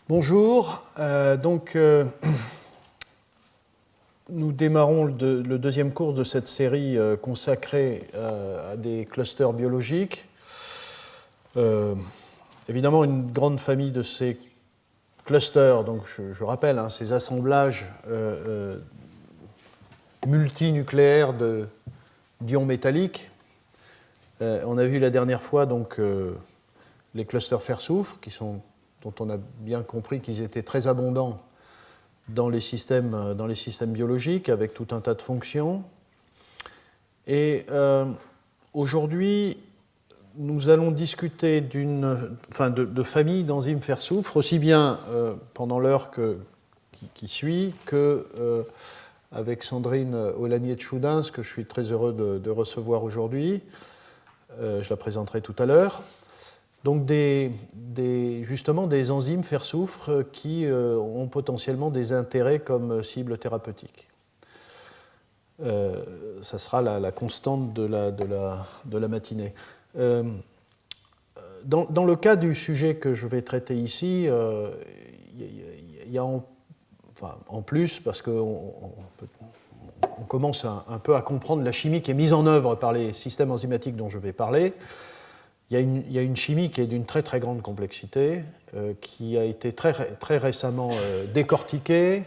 Bonjour, nous démarrons le deuxième cours de cette série consacrée à des clusters biologiques. Évidemment, une grande famille de ces clusters, donc je rappelle, ces assemblages multinucléaires d'ions métalliques. On a vu la dernière fois donc, les clusters fer-soufre, dont on a bien compris qu'ils étaient très abondants dans les systèmes biologiques, avec tout un tas de fonctions. Et aujourd'hui, nous allons discuter de familles d'enzymes fer-soufre, aussi bien pendant l'heure qui suit que avec Sandrine Olanier-Choudens, que je suis très heureux de recevoir aujourd'hui. Je la présenterai tout à l'heure. Donc justement des enzymes fer-soufre qui ont potentiellement des intérêts comme cible thérapeutique. Ça sera la constante de la matinée. Dans le cas du sujet que je vais traiter ici, il y a en plus, parce qu'on commence un peu à comprendre la chimie qui est mise en œuvre par les systèmes enzymatiques dont je vais parler. Il y a une chimie qui est d'une très très grande complexité, qui a été très récemment décortiquée,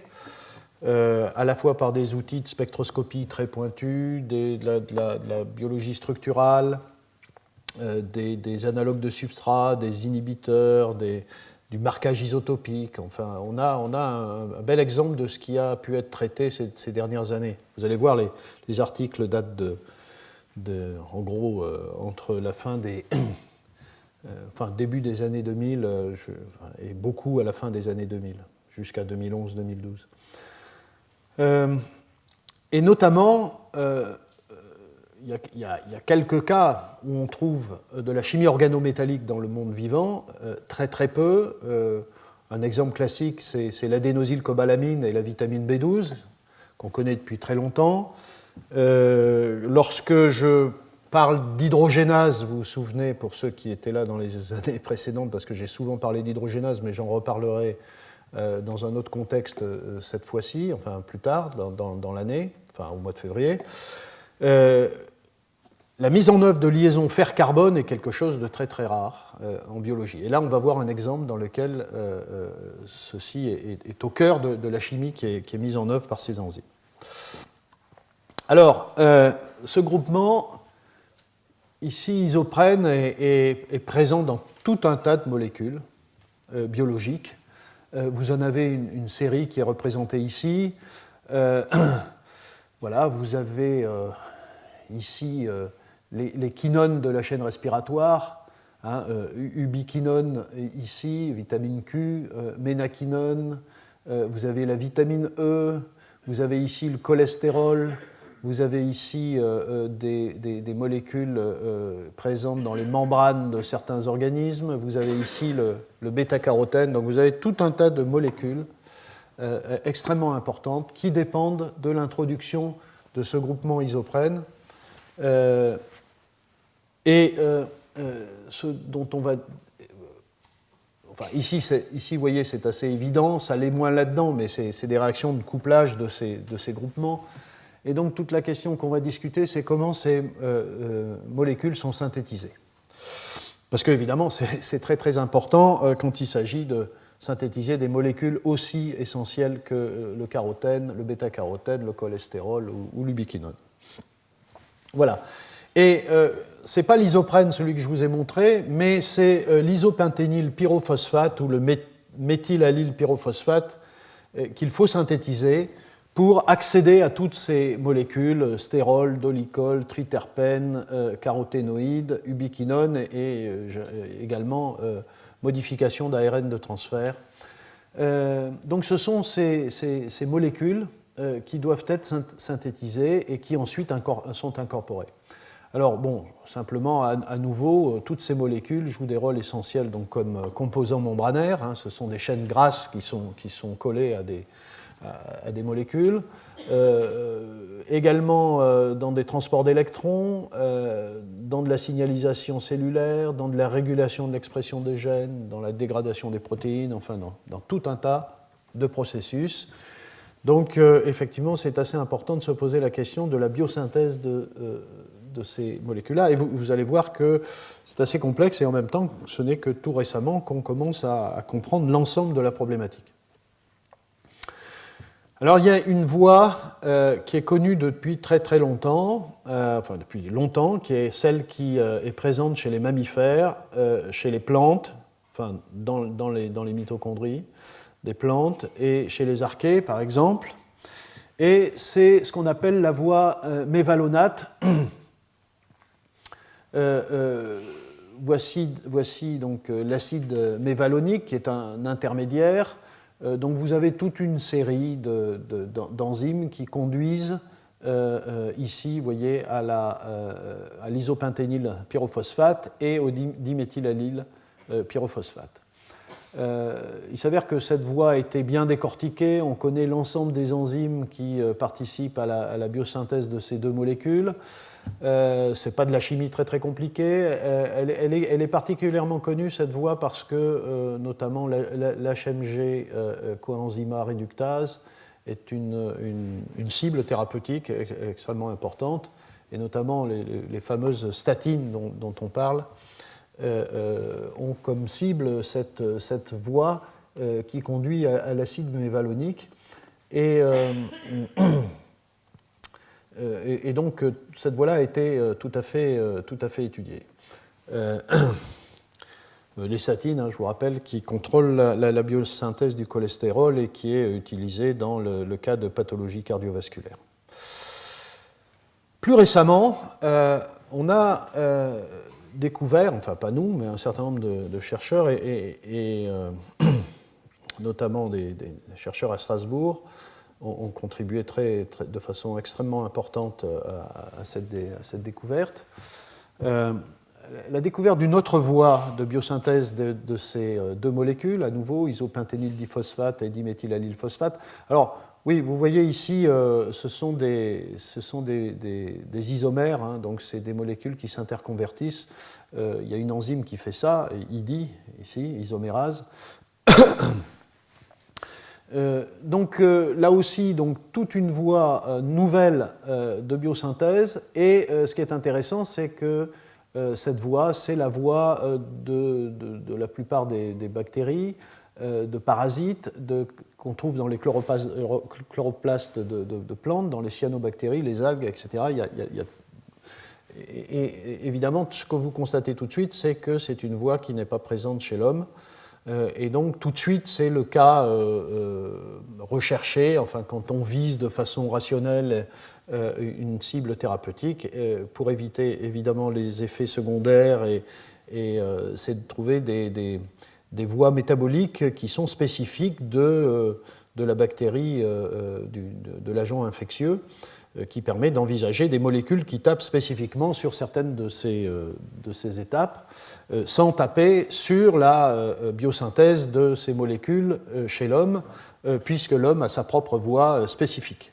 à la fois par des outils de spectroscopie très pointus, de la biologie structurale, des analogues de substrat, des inhibiteurs, du marquage isotopique. Enfin, on a un bel exemple de ce qui a pu être traité ces dernières années. Vous allez voir, les articles datent en gros, entre la fin début des années 2000 et beaucoup à la fin des années 2000, jusqu'à 2011-2012. Et notamment, il y a quelques cas où on trouve de la chimie organométallique dans le monde vivant, très très peu. Un exemple classique, c'est l'adénosylcobalamine et la vitamine B12, qu'on connaît depuis très longtemps. Lorsque je parle d'hydrogénase, vous vous souvenez, pour ceux qui étaient là dans les années précédentes, parce que j'ai souvent parlé d'hydrogénase, mais j'en reparlerai dans un autre contexte cette fois-ci, enfin plus tard dans l'année, enfin au mois de février. La mise en œuvre de liaisons fer-carbone est quelque chose de très très rare en biologie. Et là, on va voir un exemple dans lequel ceci est au cœur de la chimie qui est mise en œuvre par ces enzymes. Alors, ce groupement, ici, isoprène, est présent dans tout un tas de molécules biologiques. Vous en avez une série qui est représentée ici. Voilà, vous avez ici les quinones de la chaîne respiratoire, ubiquinone ici, vitamine Q, ménaquinone, vous avez la vitamine E, vous avez ici le cholestérol, vous avez ici des molécules présentes dans les membranes de certains organismes, vous avez ici le bêta-carotène, donc vous avez tout un tas de molécules extrêmement importantes qui dépendent de l'introduction de ce groupement isoprène. Ce dont on va... Enfin, ici, vous voyez, c'est assez évident, ça l'est moins là-dedans, mais c'est des réactions de couplage de ces groupements. Et donc, toute la question qu'on va discuter, c'est comment ces molécules sont synthétisées. Parce qu'évidemment, c'est très très important quand il s'agit de synthétiser des molécules aussi essentielles que le carotène, le bêta-carotène, le cholestérol ou l'ubiquinone. Voilà. Et ce n'est pas l'isoprène, celui que je vous ai montré, mais c'est l'isopentényl pyrophosphate ou le méthylallyl pyrophosphate qu'il faut synthétiser pour accéder à toutes ces molécules, stérol, dolicol, triterpène, caroténoïdes, ubiquinone et également modification d'ARN de transfert. Donc ce sont ces molécules qui doivent être synthétisées et qui ensuite sont incorporées. Alors bon, simplement à nouveau, toutes ces molécules jouent des rôles essentiels donc, comme composants membranaires. Ce sont des chaînes grasses qui sont collées à des molécules, également dans des transports d'électrons, dans de la signalisation cellulaire, dans de la régulation de l'expression des gènes, dans la dégradation des protéines, enfin dans tout un tas de processus. Donc effectivement, c'est assez important de se poser la question de la biosynthèse de ces molécules-là. Et vous allez voir que c'est assez complexe et en même temps, ce n'est que tout récemment qu'on commence à comprendre l'ensemble de la problématique. Alors il y a une voie qui est connue depuis très très longtemps, enfin depuis longtemps, qui est celle qui est présente chez les mammifères, chez les plantes, enfin dans les mitochondries des plantes et chez les archées par exemple. Et c'est ce qu'on appelle la voie mévalonate. Voici donc l'acide mévalonique qui est un intermédiaire. Donc vous avez toute une série d'enzymes qui conduisent ici, vous voyez, à l'isopentényl pyrophosphate et au diméthylallyl pyrophosphate. Il s'avère que cette voie a été bien décortiquée, on connaît l'ensemble des enzymes qui participent à la biosynthèse de ces deux molécules. Ce n'est pas de la chimie très très compliquée. Elle est particulièrement connue, cette voie, parce que notamment l'HMG coenzyma réductase est une cible thérapeutique extrêmement importante, et notamment les fameuses statines dont on parle ont comme cible cette voie qui conduit à l'acide mévalonique. Et donc, cette voie-là a été tout à fait étudiée. Les statines, je vous rappelle, qui contrôlent la biosynthèse du cholestérol et qui est utilisée dans le cas de pathologie cardiovasculaire. Plus récemment, on a découvert, enfin pas nous, mais un certain nombre de chercheurs, et notamment des chercheurs à Strasbourg, ont contribué de façon extrêmement importante à cette découverte. La découverte d'une autre voie de biosynthèse de ces deux molécules, à nouveau isopentényl diphosphate et diméthylallyl phosphate. Alors, oui, vous voyez ici, ce sont des isomères, hein, donc c'est des molécules qui s'interconvertissent. Il y a une enzyme qui fait ça, IDI, ici, isomérase. Donc là aussi, toute une voie nouvelle de biosynthèse, et ce qui est intéressant, c'est que cette voie, c'est la voie de la plupart des bactéries, de parasites qu'on trouve dans les chloroplastes de plantes, dans les cyanobactéries, les algues, etc. Et évidemment, ce que vous constatez tout de suite, c'est que c'est une voie qui n'est pas présente chez l'homme. Et donc, tout de suite, c'est le cas recherché, enfin, quand on vise de façon rationnelle une cible thérapeutique, pour éviter évidemment les effets secondaires, c'est de trouver des voies métaboliques qui sont spécifiques de la bactérie, de l'agent infectieux, qui permet d'envisager des molécules qui tapent spécifiquement sur certaines de ces étapes, sans taper sur la biosynthèse de ces molécules chez l'homme, puisque l'homme a sa propre voie spécifique.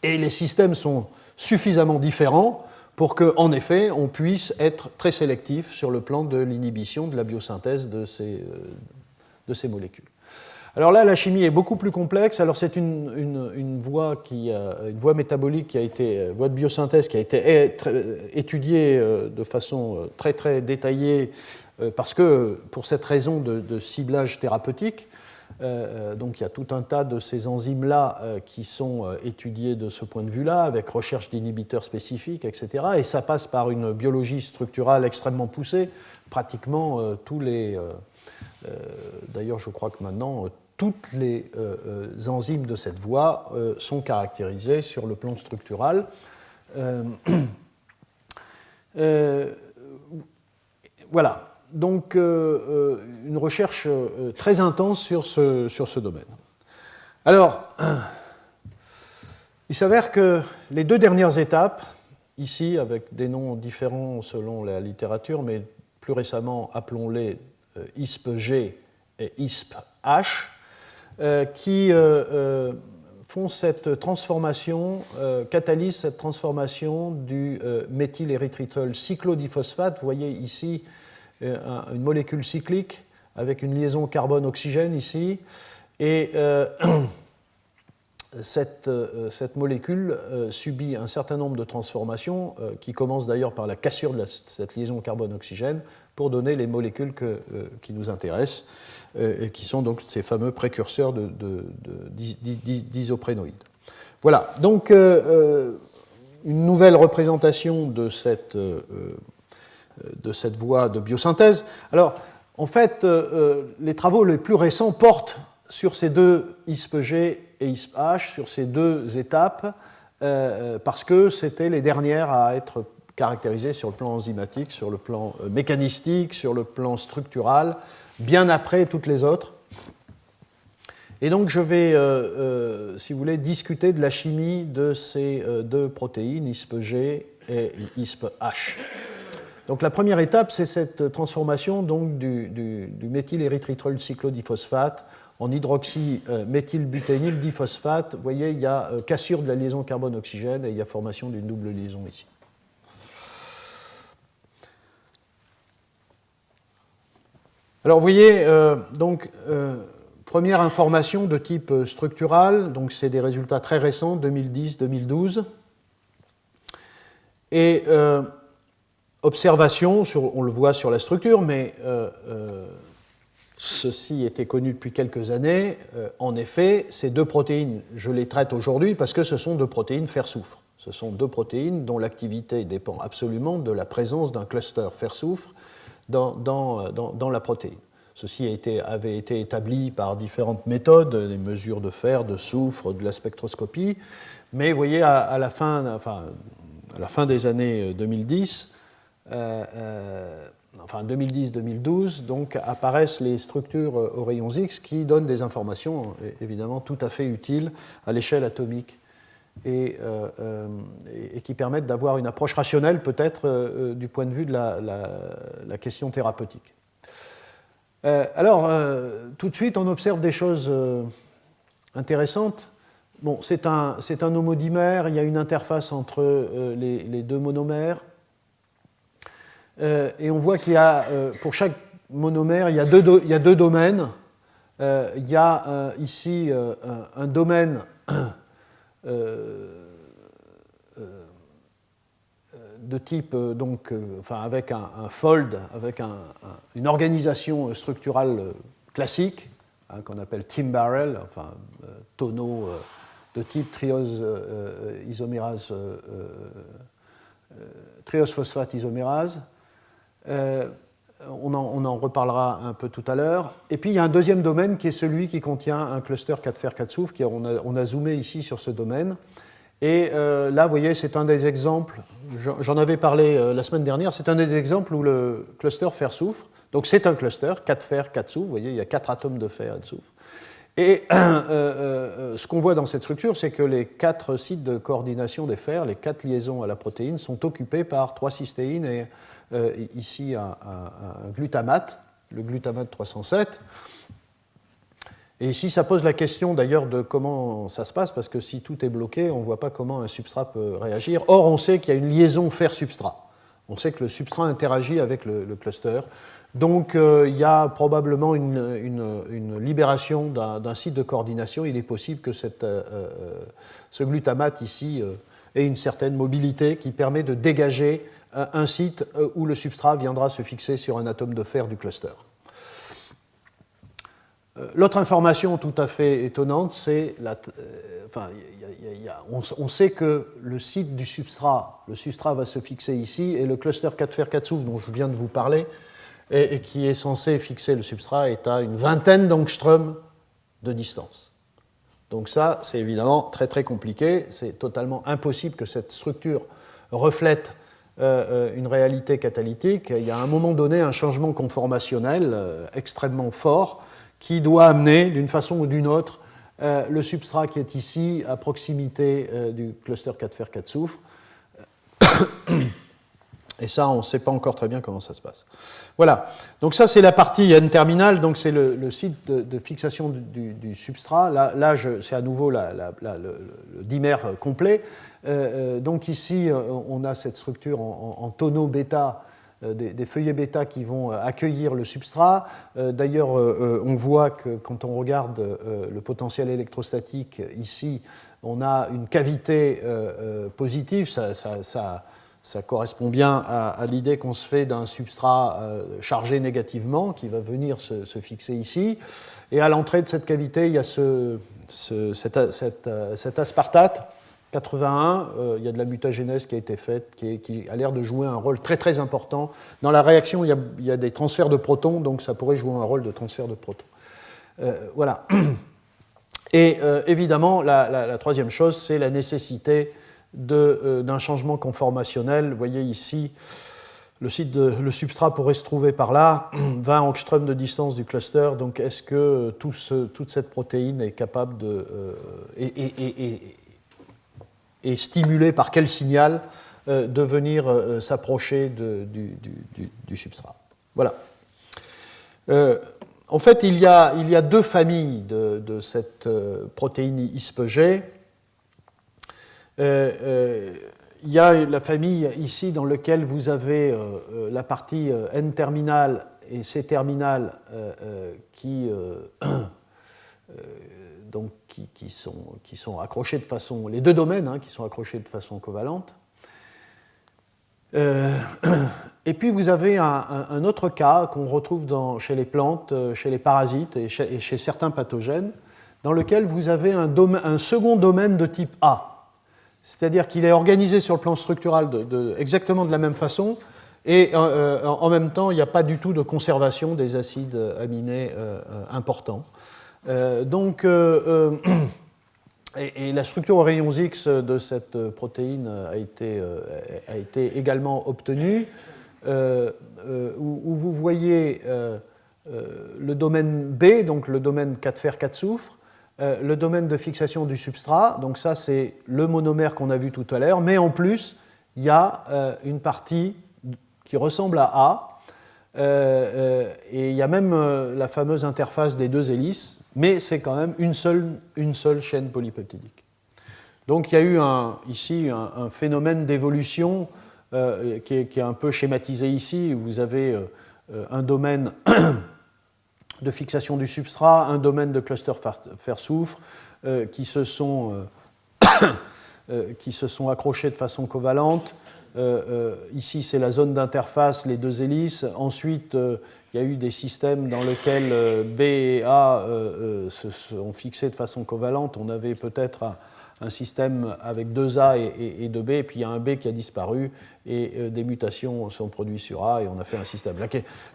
Et les systèmes sont suffisamment différents pour qu'en effet, on puisse être très sélectif sur le plan de l'inhibition de la biosynthèse de ces molécules. Alors là, la chimie est beaucoup plus complexe. Alors c'est une voie métabolique voie de biosynthèse qui a été étudiée de façon très très détaillée parce que pour cette raison de ciblage thérapeutique. Donc il y a tout un tas de ces enzymes-là qui sont étudiées de ce point de vue-là, avec recherche d'inhibiteurs spécifiques, etc. Et ça passe par une biologie structurale extrêmement poussée. Pratiquement tous les... D'ailleurs, je crois que maintenant, toutes les enzymes de cette voie sont caractérisées sur le plan structural. Voilà. Donc, une recherche très intense sur ce domaine. Alors, il s'avère que les deux dernières étapes, ici avec des noms différents selon la littérature, mais plus récemment, appelons-les ISP-G et ISP-H, qui font cette transformation, catalysent cette transformation du méthylérythritol cyclodiphosphate. Vous voyez ici une molécule cyclique avec une liaison carbone-oxygène ici. Et cette molécule subit un certain nombre de transformations qui commencent d'ailleurs par la cassure de cette liaison carbone-oxygène pour donner les molécules qui nous intéressent et qui sont donc ces fameux précurseurs d'isoprénoïdes. Voilà, donc une nouvelle représentation de cette voie de biosynthèse. Alors, en fait, les travaux les plus récents portent sur ces deux ISPG et ISPH, sur ces deux étapes, parce que c'était les dernières à être caractérisées sur le plan enzymatique, sur le plan mécanistique, sur le plan structural, bien après toutes les autres. Et donc je vais, si vous voulez, discuter de la chimie de ces deux protéines, ISPG et ISPH. Donc la première étape, c'est cette transformation donc, du méthylérythritol cyclodiphosphate en hydroxyméthylbutényl diphosphate. Vous voyez, il y a cassure de la liaison carbone-oxygène et il y a formation d'une double liaison ici. Alors vous voyez, première information de type structural, donc c'est des résultats très récents, 2010-2012. Et observation, on le voit sur la structure, mais ceci était connu depuis quelques années. En effet, ces deux protéines, je les traite aujourd'hui parce que ce sont deux protéines fer-soufre. Ce sont deux protéines dont l'activité dépend absolument de la présence d'un cluster fer-soufre dans la protéine. Ceci avait été établi par différentes méthodes, les mesures de fer, de soufre, de la spectroscopie. Mais vous voyez, à la fin des années 2010, 2010-2012, donc apparaissent les structures aux rayons X qui donnent des informations évidemment tout à fait utiles à l'échelle atomique et qui permettent d'avoir une approche rationnelle peut-être du point de vue de la question thérapeutique. Alors, tout de suite, on observe des choses intéressantes. Bon, c'est un homodimère, il y a une interface entre les deux monomères. Et on voit qu'il y a, pour chaque monomère, il y a deux domaines. Il y a ici un domaine de type, avec un fold, avec une organisation structurale classique, qu'on appelle Tim-Barrel, tonneau de type triose phosphate isomérase. On en reparlera un peu tout à l'heure. Et puis il y a un deuxième domaine qui est celui qui contient un cluster 4 fer 4 soufre. On a zoomé ici sur ce domaine. Et là, vous voyez, c'est un des exemples, j'en avais parlé la semaine dernière, c'est un des exemples où le cluster fer-soufre, donc c'est un cluster, 4 fer, 4 soufre, vous voyez, il y a 4 atomes de fer et de soufre. Et ce qu'on voit dans cette structure, c'est que les 4 sites de coordination des fers, les 4 liaisons à la protéine, sont occupés par 3 cystéines et ici un glutamate, le glutamate 307. Et ici, ça pose la question d'ailleurs de comment ça se passe, parce que si tout est bloqué, on ne voit pas comment un substrat peut réagir. Or, on sait qu'il y a une liaison fer-substrat. On sait que le substrat interagit avec le cluster. Donc, il y a probablement une libération d'un site de coordination. Il est possible que ce glutamate ici ait une certaine mobilité qui permet de dégager un site où le substrat viendra se fixer sur un atome de fer du cluster. L'autre information tout à fait étonnante, c'est on sait que le site du substrat, le substrat va se fixer ici, et le cluster 4 fer 4 soufre dont je viens de vous parler, et qui est censé fixer le substrat, est à une vingtaine d'angstroms de distance. Donc ça, c'est évidemment très très compliqué, c'est totalement impossible que cette structure reflète une réalité catalytique. Il y a à un moment donné un changement conformationnel extrêmement fort qui doit amener, d'une façon ou d'une autre, le substrat qui est ici, à proximité du cluster 4 fer 4 soufre. Et ça, on ne sait pas encore très bien comment ça se passe. Voilà. Donc ça, c'est la partie N-terminal. Donc c'est le site de fixation du substrat. Là c'est à nouveau le dimère complet. Donc ici, on a cette structure en tonneaux bêta, des feuillets bêta qui vont accueillir le substrat. D'ailleurs, on voit que quand on regarde le potentiel électrostatique, ici, on a une cavité positive. Ça correspond bien à l'idée qu'on se fait d'un substrat chargé négativement qui va venir se fixer ici. Et à l'entrée de cette cavité, il y a cet aspartate 81. Il y a de la mutagénèse qui a été faite, qui a l'air de jouer un rôle très très important. Dans la réaction, il y a des transferts de protons, donc ça pourrait jouer un rôle de transfert de protons. Voilà. Et évidemment, la troisième chose, c'est la nécessité d'un changement conformationnel. Vous voyez ici, le substrat pourrait se trouver par là, 20 angstroms de distance du cluster. Donc est-ce que toute cette protéine est capable est stimulée par quel signal de venir s'approcher du substrat? Voilà. En fait, il y a deux familles de cette protéine ISPG. Il y a la famille ici dans laquelle vous avez la partie N-terminal et C-terminal qui sont accrochés de façon... Les deux domaines qui sont accrochés de façon covalente. Et puis vous avez un autre cas qu'on retrouve chez les plantes, chez les parasites et chez certains pathogènes, dans lequel vous avez un second domaine de type A. C'est-à-dire qu'il est organisé sur le plan structural exactement de la même façon, et en même temps, il n'y a pas du tout de conservation des acides aminés importants. Et la structure aux rayons X de cette protéine a été également obtenue, où vous voyez le domaine B, donc le domaine 4 fer 4 soufre, le domaine de fixation du substrat, donc ça c'est le monomère qu'on a vu tout à l'heure, mais en plus il y a une partie qui ressemble à A, et il y a même la fameuse interface des deux hélices, mais c'est quand même une seule chaîne polypeptidique. Donc il y a eu ici un phénomène d'évolution qui est un peu schématisé ici. Vous avez un domaine de fixation du substrat, un domaine de cluster fer-soufre qui se sont accrochés de façon covalente. Ici, c'est la zone d'interface, les deux hélices. Ensuite, il y a eu des systèmes dans lesquels B et A se sont fixés de façon covalente. On avait peut-être un système avec deux A et deux B, et puis il y a un B qui a disparu, et des mutations sont produites sur A, et on a fait un système.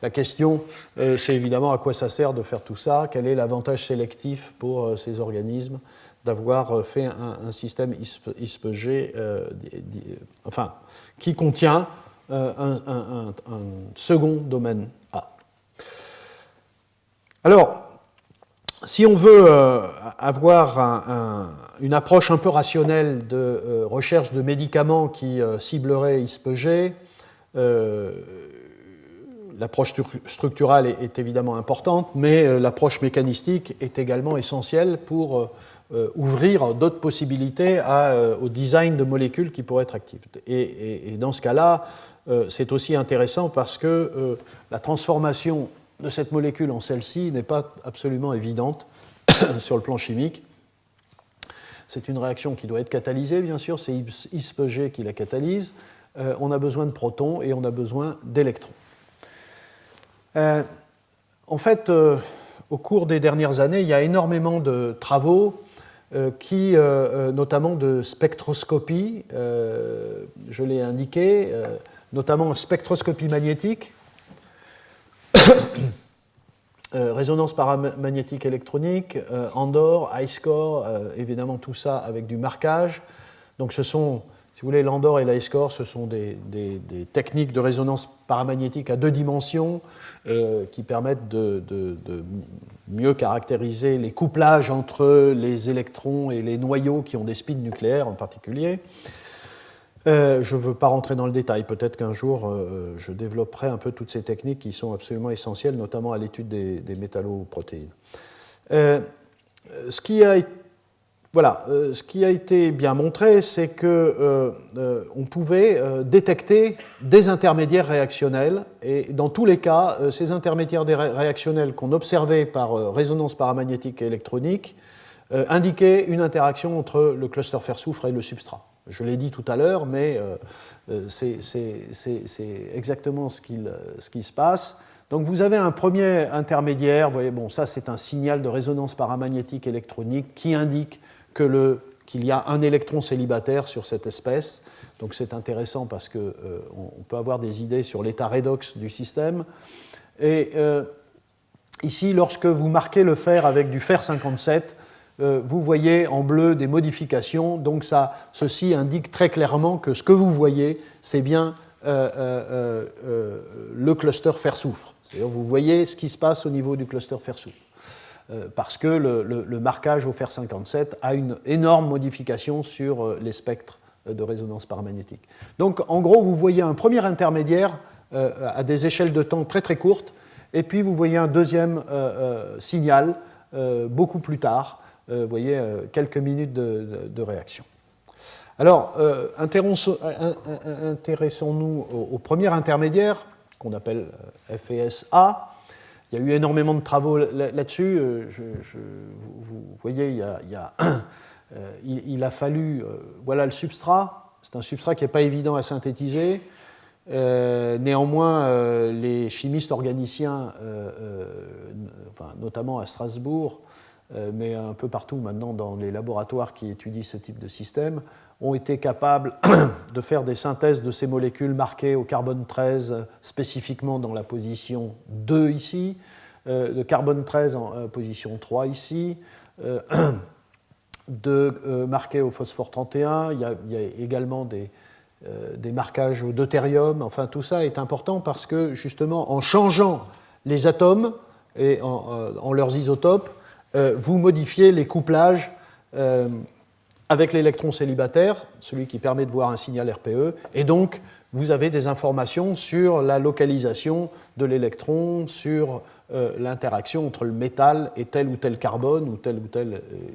La question, c'est évidemment à quoi ça sert de faire tout ça, quel est l'avantage sélectif pour ces organismes d'avoir fait un système ISPG, qui contient un second domaine A. Alors, si on veut avoir une approche un peu rationnelle de recherche de médicaments qui cibleraient ISPG, l'approche structurale est évidemment importante, mais l'approche mécanistique est également essentielle pour ouvrir d'autres possibilités au design de molécules qui pourraient être actives. Et dans ce cas-là, c'est aussi intéressant parce que la transformation de cette molécule en celle-ci n'est pas absolument évidente sur le plan chimique. C'est une réaction qui doit être catalysée, bien sûr, c'est ISPG qui la catalyse. On a besoin de protons et on a besoin d'électrons. En fait, au cours des dernières années, il y a énormément de travaux notamment de spectroscopie, je l'ai indiqué, notamment spectroscopie magnétique, résonance paramagnétique électronique, Andor, iScore, évidemment tout ça avec du marquage. Donc ce sont, si vous voulez, l'Andor et l'iScore, ce sont des techniques de résonance paramagnétique à deux dimensions qui permettent de mieux caractériser les couplages entre les électrons et les noyaux qui ont des spins nucléaires en particulier. Je ne veux pas rentrer dans le détail. Peut-être qu'un jour, je développerai un peu toutes ces techniques qui sont absolument essentielles, notamment à l'étude des métalloprotéines. Ce qui a été bien montré, c'est qu'on pouvait détecter des intermédiaires réactionnels. Et dans tous les cas, ces intermédiaires réactionnels qu'on observait par résonance paramagnétique et électronique indiquaient une interaction entre le cluster fer-soufre et le substrat. Je l'ai dit tout à l'heure, mais c'est exactement ce qui se passe. Donc vous avez un premier intermédiaire, vous voyez, bon, ça c'est un signal de résonance paramagnétique électronique qui indique qu'il y a un électron célibataire sur cette espèce. Donc c'est intéressant parce qu'on peut avoir des idées sur l'état redox du système. Et ici, lorsque vous marquez le fer avec du fer 57, vous voyez en bleu des modifications. Donc ceci indique très clairement que ce que vous voyez, c'est bien le cluster fer-soufre. C'est-à-dire vous voyez ce qui se passe au niveau du cluster fer-soufre. Parce que le marquage au fer 57 a une énorme modification sur les spectres de résonance paramagnétique. Donc en gros, vous voyez un premier intermédiaire à des échelles de temps très très courtes, et puis vous voyez un deuxième signal beaucoup plus tard. Vous voyez quelques minutes de réaction. Alors, intéressons-nous au premier intermédiaire, qu'on appelle FES-A. Il y a eu énormément de travaux là-dessus. Vous voyez, il a fallu... voilà le substrat. C'est un substrat qui n'est pas évident à synthétiser. Néanmoins, les chimistes organiciens, notamment à Strasbourg, mais un peu partout maintenant dans les laboratoires qui étudient ce type de système, ont été capables de faire des synthèses de ces molécules marquées au carbone 13 spécifiquement dans la position 2 ici, de carbone 13 en position 3 ici, marquées au phosphore 31, il y a également des marquages au deutérium. Enfin, tout ça est important parce que justement en changeant les atomes et en leurs isotopes, vous modifiez les couplages avec l'électron célibataire, celui qui permet de voir un signal RPE, et donc vous avez des informations sur la localisation de l'électron, sur l'interaction entre le métal et tel ou tel carbone ou tel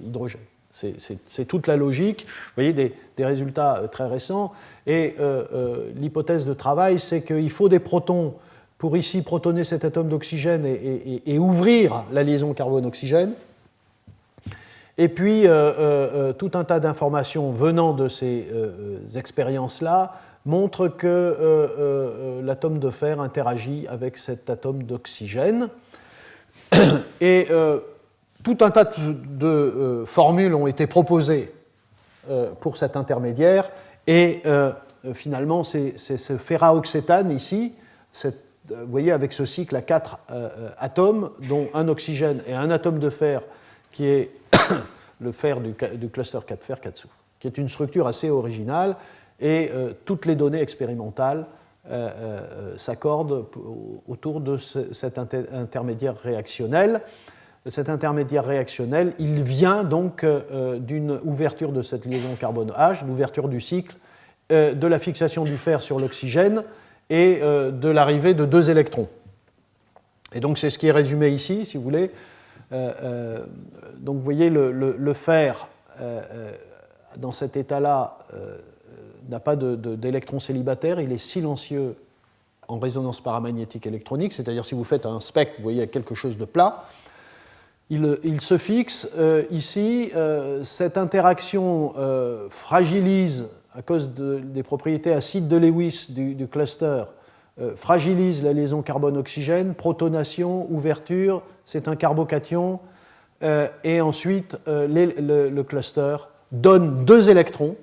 hydrogène. C'est toute la logique. Vous voyez des résultats très récents, et l'hypothèse de travail, c'est qu'il faut des protons pour ici protoner cet atome d'oxygène et ouvrir la liaison carbone-oxygène. Et puis, tout un tas d'informations venant de ces expériences-là montrent que l'atome de fer interagit avec cet atome d'oxygène. Et tout un tas de formules ont été proposées pour cet intermédiaire. Et finalement, c'est ce ferraoxétane ici, vous voyez, avec ce cycle à 4 atomes, dont un oxygène et un atome de fer, qui est le fer du cluster 4 fer 4 soufre, qui est une structure assez originale, et toutes les données expérimentales s'accordent autour de cet intermédiaire réactionnel. Cet intermédiaire réactionnel, il vient donc d'une ouverture de cette liaison carbone-H, l'ouverture du cycle, de la fixation du fer sur l'oxygène et de l'arrivée de 2 électrons. Et donc c'est ce qui est résumé ici, si vous voulez. Donc vous voyez, le fer, dans cet état-là, n'a pas d'électron célibataire, il est silencieux en résonance paramagnétique électronique, c'est-à-dire si vous faites un spectre, vous voyez quelque chose de plat. Il se fixe ici. Cette interaction fragilise, à cause des propriétés acides de Lewis du cluster, fragilise la liaison carbone-oxygène, protonation, ouverture, c'est un carbocation, et ensuite le cluster donne 2 électrons.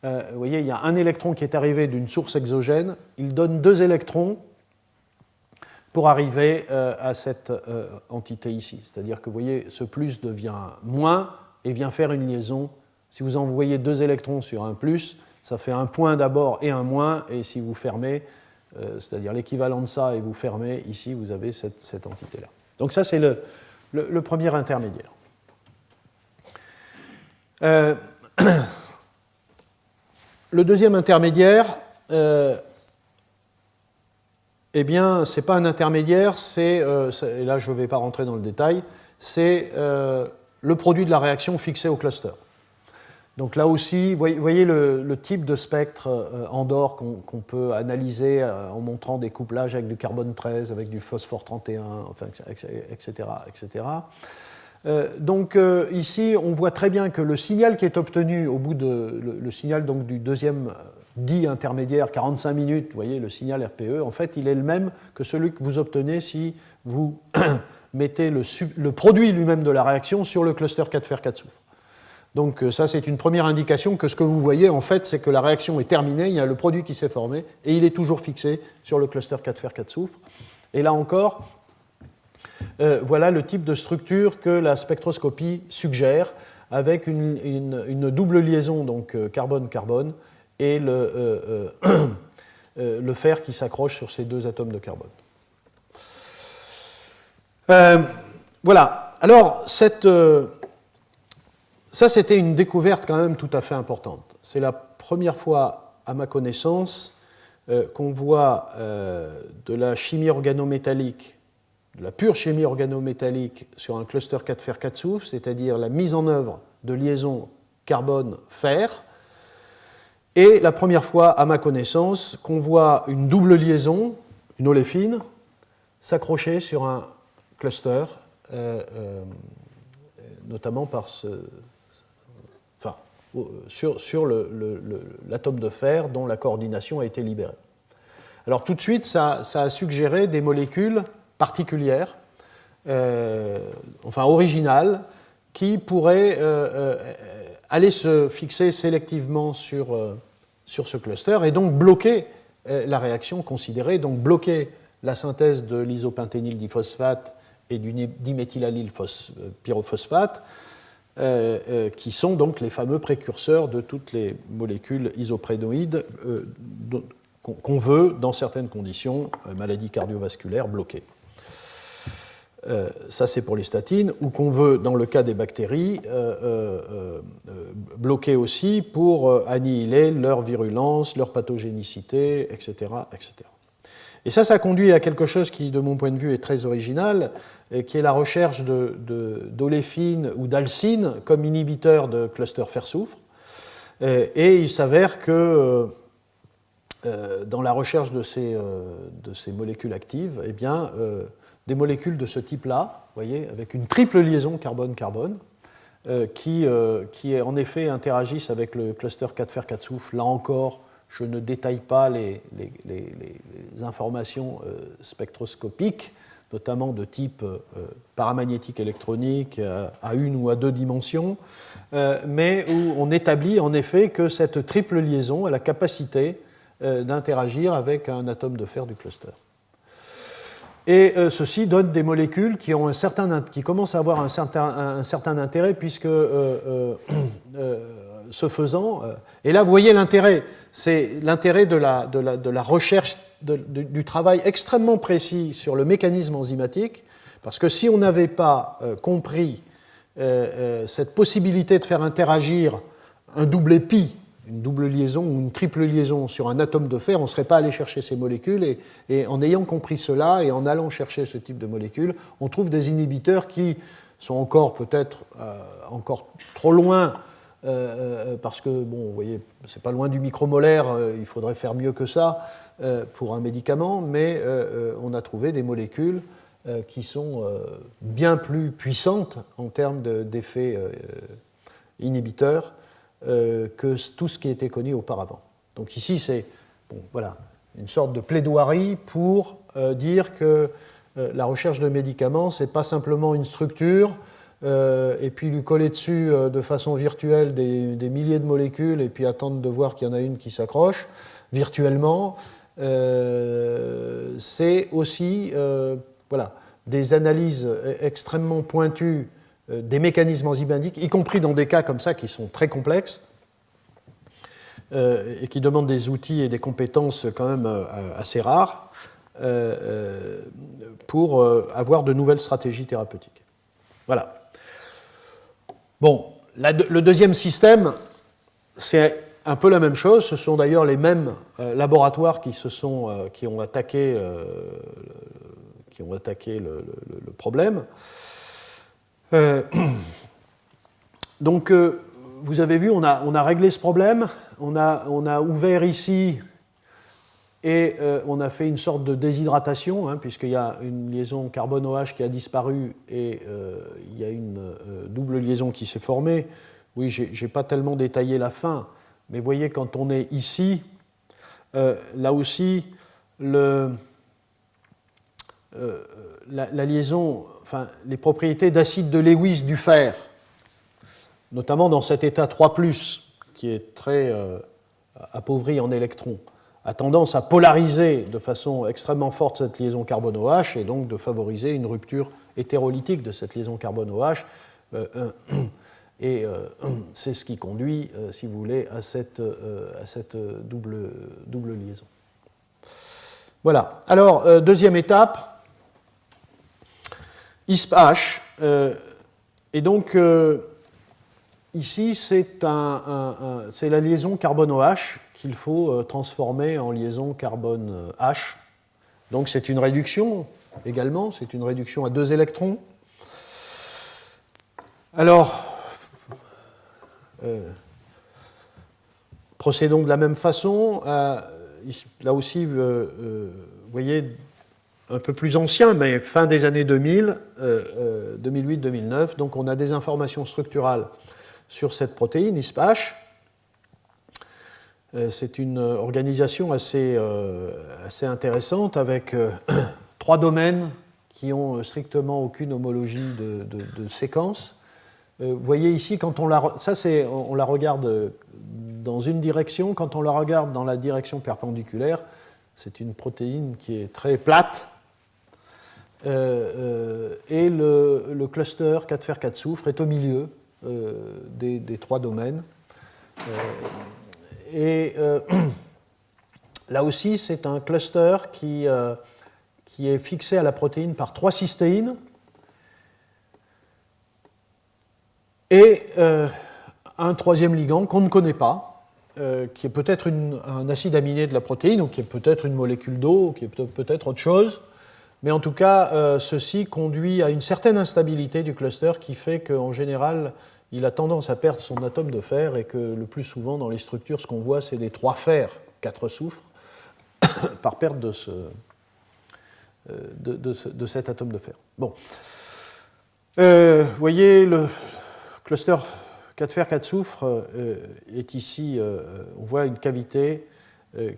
Vous voyez, il y a un électron qui est arrivé d'une source exogène, il donne 2 électrons pour arriver à cette entité ici. C'est-à-dire que vous voyez, ce plus devient moins et vient faire une liaison. Si vous envoyez 2 électrons sur un plus, ça fait un point d'abord et un moins, et si vous fermez, c'est-à-dire l'équivalent de ça, et vous fermez, ici vous avez cette entité-là. Donc ça c'est le premier intermédiaire. le deuxième intermédiaire, eh bien, ce n'est pas un intermédiaire, et là je ne vais pas rentrer dans le détail, c'est le produit de la réaction fixé au cluster. Donc là aussi, vous voyez le type de spectre Andor qu'on peut analyser en montrant des couplages avec du carbone 13, avec du phosphore 31, enfin, etc. etc. Donc ici, on voit très bien que le signal qui est obtenu au bout de le signal donc, du deuxième dit intermédiaire, 45 minutes, vous voyez, le signal RPE, en fait, il est le même que celui que vous obtenez si vous mettez le produit lui-même de la réaction sur le cluster 4 fer 4 soufre. Donc ça, c'est une première indication que ce que vous voyez, en fait, c'est que la réaction est terminée, il y a le produit qui s'est formé, et il est toujours fixé sur le cluster 4 fer 4 soufre. Et là encore, voilà le type de structure que la spectroscopie suggère, avec une double liaison, donc carbone-carbone, et le fer qui s'accroche sur ces deux atomes de carbone. Voilà. Alors, ça, c'était une découverte quand même tout à fait importante. C'est la première fois, à ma connaissance, qu'on voit de la chimie organométallique, de la pure chimie organométallique sur un cluster 4 fer 4 soufre, c'est-à-dire la mise en œuvre de liaisons carbone-fer, et la première fois, à ma connaissance, qu'on voit une double liaison, une oléfine, s'accrocher sur un cluster, notamment par sur l'atome de fer dont la coordination a été libérée. Alors tout de suite, ça a suggéré des molécules particulières, originales, qui pourraient aller se fixer sélectivement sur ce cluster et donc bloquer la réaction considérée, donc bloquer la synthèse de l'isopentényl diphosphate et du diméthylallyl pyrophosphate, qui sont donc les fameux précurseurs de toutes les molécules isoprénoïdes qu'on veut, dans certaines conditions, maladies cardiovasculaires, bloquer. Ça, c'est pour les statines, ou qu'on veut, dans le cas des bactéries, bloquer aussi pour annihiler leur virulence, leur pathogénicité, etc., etc. Et ça conduit à quelque chose qui, de mon point de vue, est très original, qui est la recherche d'oléfines ou d'alcines comme inhibiteurs de cluster fer-soufre. Et il s'avère que dans la recherche de ces molécules actives, eh bien, des molécules de ce type-là, vous voyez, avec une triple liaison carbone-carbone, qui en effet interagissent avec le cluster 4 fer 4 soufre. Là encore, je ne détaille pas les informations spectroscopiques, notamment de type paramagnétique électronique à une ou à deux dimensions, mais où on établit en effet que cette triple liaison a la capacité d'interagir avec un atome de fer du cluster. Et ceci donne des molécules qui commencent à avoir un certain intérêt, puisque ce faisant, et là vous voyez l'intérêt, c'est l'intérêt de la recherche, du travail extrêmement précis sur le mécanisme enzymatique, parce que si on n'avait pas compris cette possibilité de faire interagir un double épi, une double liaison ou une triple liaison sur un atome de fer, on ne serait pas allé chercher ces molécules, et en ayant compris cela et en allant chercher ce type de molécules, on trouve des inhibiteurs qui sont encore peut-être encore trop loin, parce que, bon, vous voyez, c'est pas loin du micromolaire, il faudrait faire mieux que ça pour un médicament, mais on a trouvé des molécules qui sont bien plus puissantes en termes d'effets inhibiteurs que tout ce qui était connu auparavant. Donc ici, c'est une sorte de plaidoirie pour dire que la recherche de médicaments, ce n'est pas simplement une structure, et puis lui coller dessus de façon virtuelle des milliers de molécules, et puis attendre de voir qu'il y en a une qui s'accroche virtuellement. C'est aussi des analyses extrêmement pointues des mécanismes enzymatiques, y compris dans des cas comme ça qui sont très complexes et qui demandent des outils et des compétences quand même assez rares pour avoir de nouvelles stratégies thérapeutiques. Voilà. Bon, le deuxième système, c'est un peu la même chose. Ce sont d'ailleurs les mêmes laboratoires qui ont attaqué le problème. Donc, vous avez vu, on a réglé ce problème. On a ouvert ici et on a fait une sorte de déshydratation, hein, puisqu'il y a une liaison carbone-OH qui a disparu et il y a une double liaison qui s'est formée. Oui, je n'ai pas tellement détaillé la fin, mais vous voyez, quand on est ici, là aussi, la liaison, enfin, les propriétés d'acide de Lewis du fer, notamment dans cet état 3+, qui est très appauvri en électrons, a tendance à polariser de façon extrêmement forte cette liaison carbone-OH et donc de favoriser une rupture hétérolytique de cette liaison carbone-OH. Et c'est ce qui conduit, si vous voulez, à cette double liaison. Voilà. Alors, deuxième étape, ISP-H. Et donc, ici, c'est la liaison carbone-OH qu'il faut transformer en liaison carbone-H. Donc, c'est une réduction également, c'est une réduction à 2 électrons. Alors, procédons de la même façon. Là aussi, vous voyez, un peu plus ancien, mais fin des années 2000, 2008-2009. Donc, on a des informations structurales sur cette protéine, ISP-H. C'est une organisation assez intéressante avec 3 domaines qui ont strictement aucune homologie de séquence. Vous voyez ici, quand on la regarde dans une direction, quand on la regarde dans la direction perpendiculaire, c'est une protéine qui est très plate. Et le cluster 4fer4-soufre est au milieu des 3 domaines. Là aussi, c'est un cluster qui est fixé à la protéine par 3 cystéines et un troisième ligand qu'on ne connaît pas, qui est peut-être un acide aminé de la protéine, ou qui est peut-être une molécule d'eau, ou qui est peut-être autre chose. Mais en tout cas, ceci conduit à une certaine instabilité du cluster qui fait qu'en général, il a tendance à perdre son atome de fer et que le plus souvent, dans les structures, ce qu'on voit, c'est des 3 fers, 4 soufres, par perte de cet atome de fer. Bon. Vous voyez, le cluster 4 fer, 4 soufre est ici, on voit une cavité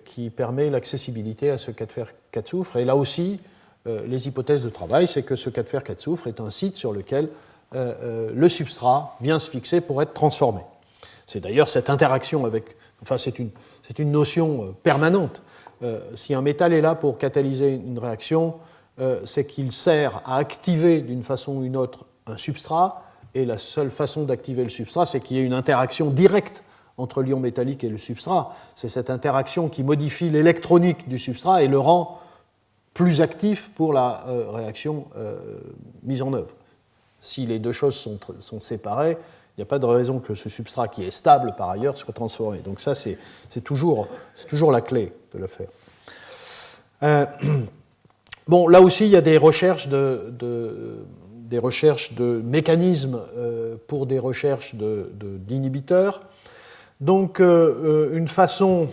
qui permet l'accessibilité à ce 4 fer, 4 soufre. Et là aussi, les hypothèses de travail, c'est que ce 4 fer, 4 soufre est un site sur lequel le substrat vient se fixer pour être transformé. C'est d'ailleurs cette interaction avec... Enfin, c'est une notion permanente. Si un métal est là pour catalyser une réaction, c'est qu'il sert à activer d'une façon ou une autre un substrat, et la seule façon d'activer le substrat, c'est qu'il y ait une interaction directe entre l'ion métallique et le substrat. C'est cette interaction qui modifie l'électronique du substrat et le rend plus actif pour la réaction mise en œuvre. Si les deux choses sont séparées, il n'y a pas de raison que ce substrat qui est stable par ailleurs soit transformé. Donc ça, c'est toujours la clé de le faire. Bon, là aussi, il y a des recherches de mécanismes pour des recherches d'inhibiteurs. Donc, une façon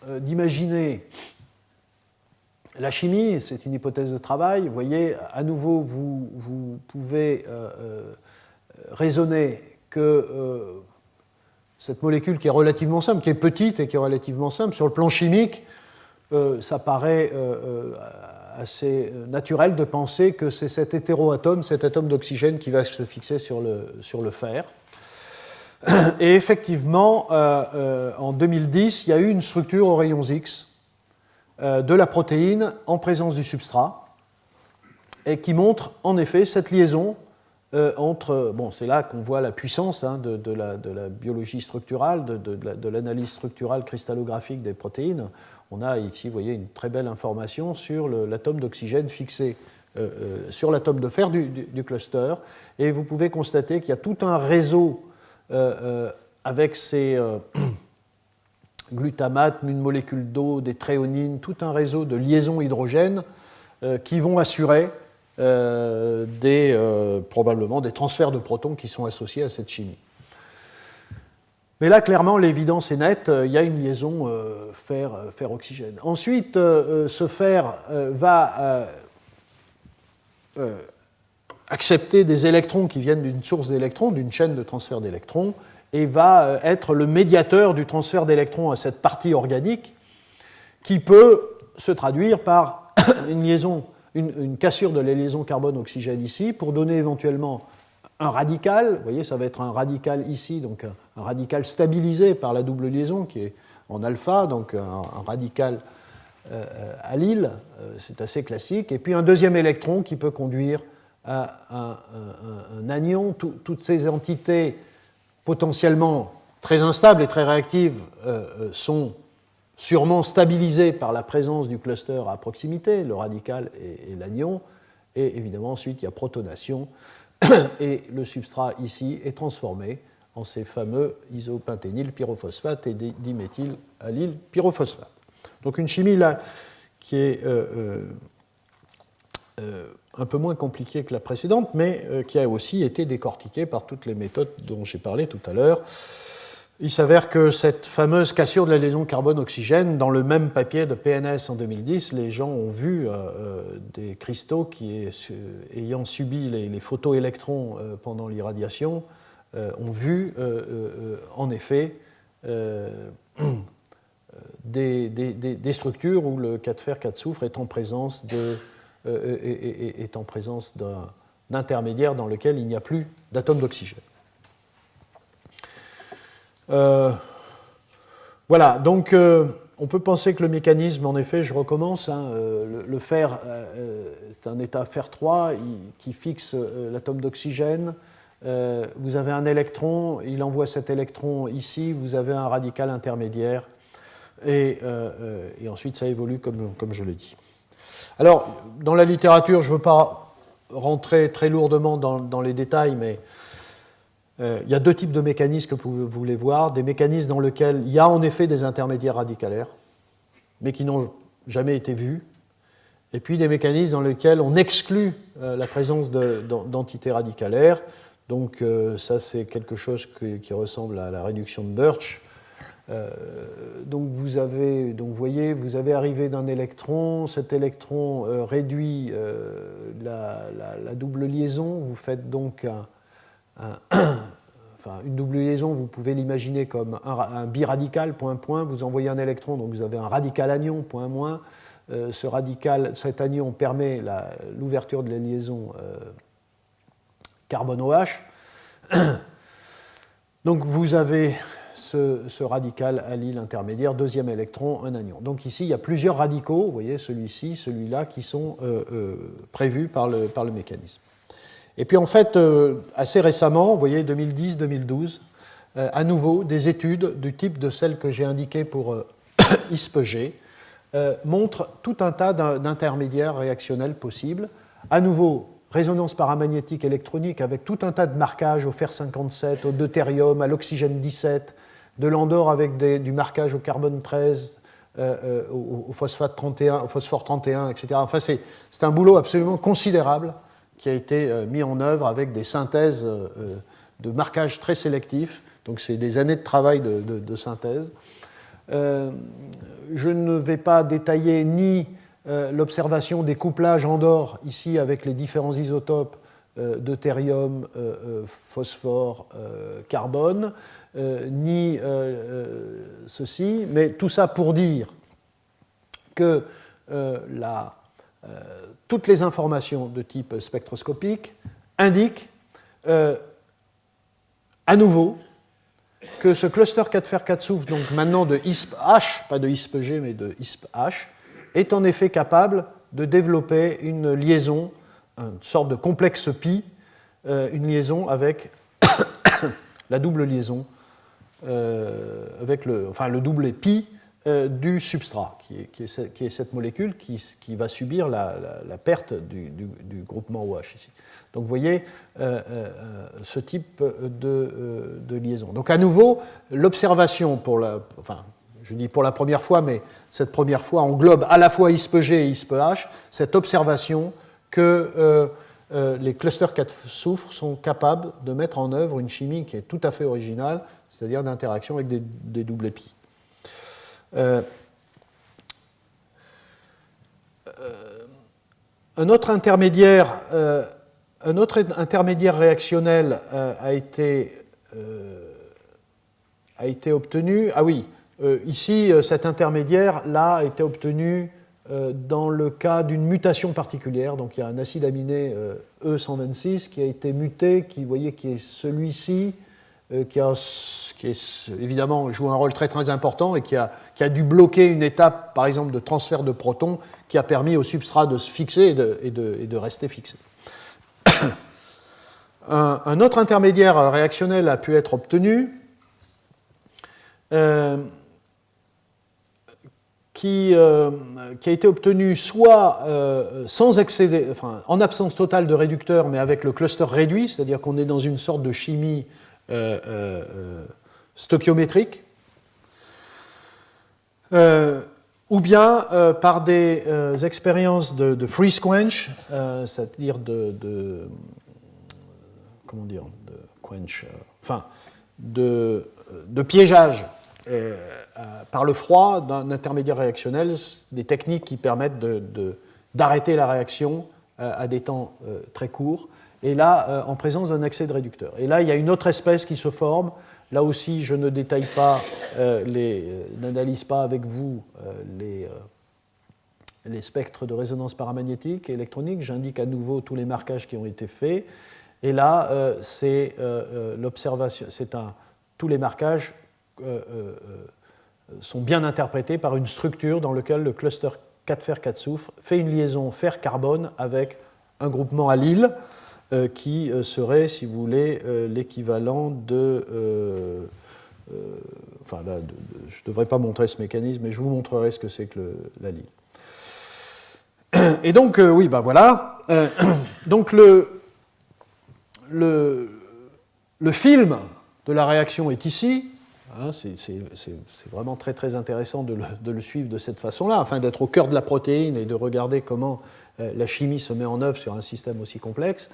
d'imaginer la chimie, c'est une hypothèse de travail. Vous voyez, à nouveau, vous pouvez raisonner que cette molécule qui est relativement simple, qui est petite et qui est relativement simple, sur le plan chimique, ça paraît assez naturel de penser que c'est cet hétéroatome, cet atome d'oxygène qui va se fixer sur le fer. Et effectivement, en 2010, il y a eu une structure aux rayons X de la protéine en présence du substrat et qui montre en effet cette liaison entre... Bon, c'est là qu'on voit la puissance de la biologie structurale, de l'analyse structurale cristallographique des protéines. On a ici, vous voyez, une très belle information sur l'atome d'oxygène fixé sur l'atome de fer du cluster. Et vous pouvez constater qu'il y a tout un réseau avec ces glutamates, une molécule d'eau, des thréonines, tout un réseau de liaisons hydrogènes qui vont assurer probablement des transferts de protons qui sont associés à cette chimie. Mais là, clairement, l'évidence est nette, il y a une liaison fer-oxygène. Ensuite, ce fer va accepter des électrons qui viennent d'une source d'électrons, d'une chaîne de transfert d'électrons, et va être le médiateur du transfert d'électrons à cette partie organique qui peut se traduire par une liaison, une cassure de la liaison carbone-oxygène ici pour donner éventuellement un radical. Vous voyez, ça va être un radical ici, donc un radical stabilisé par la double liaison qui est en alpha, donc un radical allyle, c'est assez classique. Et puis un deuxième électron qui peut conduire à un anion. Toutes ces entités potentiellement très instables et très réactives sont sûrement stabilisées par la présence du cluster à proximité, le radical et l'anion. Et évidemment, ensuite, il y a protonation. Et le substrat ici est transformé en ces fameux isopentényl pyrophosphate et diméthylallyle pyrophosphate. Donc une chimie là qui est un peu moins compliquée que la précédente, mais qui a aussi été décortiquée par toutes les méthodes dont j'ai parlé tout à l'heure. Il s'avère que cette fameuse cassure de la liaison carbone-oxygène, dans le même papier de PNS en 2010, les gens ont vu des cristaux qui, ayant subi les photoélectrons pendant l'irradiation, ont vu en effet des structures où le 4 fer 4 soufre est en présence d'un intermédiaire dans lequel il n'y a plus d'atomes d'oxygène. Voilà, donc on peut penser que le mécanisme, en effet, je recommence, le fer, c'est un état fer 3 qui fixe l'atome d'oxygène. Vous avez un électron, il envoie cet électron ici, vous avez un radical intermédiaire, et ensuite ça évolue comme je l'ai dit. Alors, dans la littérature, je ne veux pas rentrer très lourdement dans les détails, mais il y a deux types de mécanismes que vous voulez voir, des mécanismes dans lesquels il y a en effet des intermédiaires radicalaires, mais qui n'ont jamais été vus, et puis des mécanismes dans lesquels on exclut la présence d'entités radicalaires. Donc ça, c'est quelque chose qui ressemble à la réduction de Birch. Donc vous voyez, vous avez arrivé d'un électron, cet électron réduit la double liaison, vous faites donc une double liaison, vous pouvez l'imaginer comme un biradical, point-point, vous envoyez un électron, donc vous avez un radical anion, point-moins. Cet anion permet l'ouverture de la liaison carbone-OH. Donc vous avez ce radical allyle intermédiaire, deuxième électron, un anion. Donc ici, il y a plusieurs radicaux, vous voyez, celui-ci, celui-là, qui sont prévus par le mécanisme. Et puis en fait, assez récemment, vous voyez, 2010-2012, à nouveau, des études du type de celles que j'ai indiquées pour ISPG montrent tout un tas d'intermédiaires réactionnels possibles. À nouveau, résonance paramagnétique électronique avec tout un tas de marquages au fer 57, au deutérium, à l'oxygène 17, de l'andor avec du marquage au carbone 13, au phosphate 31, au phosphore 31, etc. Enfin, c'est un boulot absolument considérable qui a été mis en œuvre avec des synthèses de marquage très sélectifs. Donc, c'est des années de travail de synthèse. Je ne vais pas détailler ni l'observation des couplages andor, ici avec les différents isotopes deutérium, phosphore, carbone, ni ceci, mais tout ça pour dire que toutes les informations de type spectroscopique indiquent à nouveau que ce cluster 4 fer 4 soufre, donc maintenant de ISP-H, pas de ISP-G, mais de ISP-H, est en effet capable de développer une liaison, une sorte de complexe pi, une liaison avec la double liaison, avec le doublet pi du substrat, qui est cette molécule qui va subir la perte du groupement OH ici. Donc vous voyez ce type de liaison. Donc à nouveau, l'observation je dis pour la première fois, mais cette première fois englobe à la fois ISPG et ISPH, cette observation que les clusters 4 soufre sont capables de mettre en œuvre une chimie qui est tout à fait originale, c'est-à-dire d'interaction avec des doubles épis. Un autre intermédiaire réactionnel a été obtenu. Ah oui, ici, cet intermédiaire-là a été obtenu dans le cas d'une mutation particulière. Donc il y a un acide aminé E126 qui a été muté, vous voyez, qui est celui-ci, qui évidemment joue un rôle très très important et qui a dû bloquer une étape, par exemple, de transfert de protons, qui a permis au substrat de se fixer et de rester fixé. Un autre intermédiaire réactionnel a pu être obtenu, qui a été obtenu soit sans excéder, en absence totale de réducteur, mais avec le cluster réduit, c'est-à-dire qu'on est dans une sorte de chimie stoichiométrique, ou bien par des expériences de freeze quench, c'est-à-dire de piégeage par le froid d'un intermédiaire réactionnel, des techniques qui permettent d'arrêter la réaction à des temps très courts, et là, en présence d'un excès de réducteur. Et là, il y a une autre espèce qui se forme. Là aussi, je ne détaille pas, n'analyse pas avec vous les spectres de résonance paramagnétique et électronique. J'indique à nouveau tous les marquages qui ont été faits. Et là, c'est l'observation, tous les marquages sont bien interprétés par une structure dans laquelle le cluster 4 fer 4 soufre fait une liaison fer-carbone avec un groupement allyle qui serait, si vous voulez, l'équivalent de... je ne devrais pas montrer ce mécanisme, mais je vous montrerai ce que c'est que l'allyle. Et donc, oui, ben voilà. Donc, le film de la réaction est ici. Hein, c'est vraiment très, très intéressant de le suivre de cette façon-là, afin d'être au cœur de la protéine et de regarder comment la chimie se met en œuvre sur un système aussi complexe.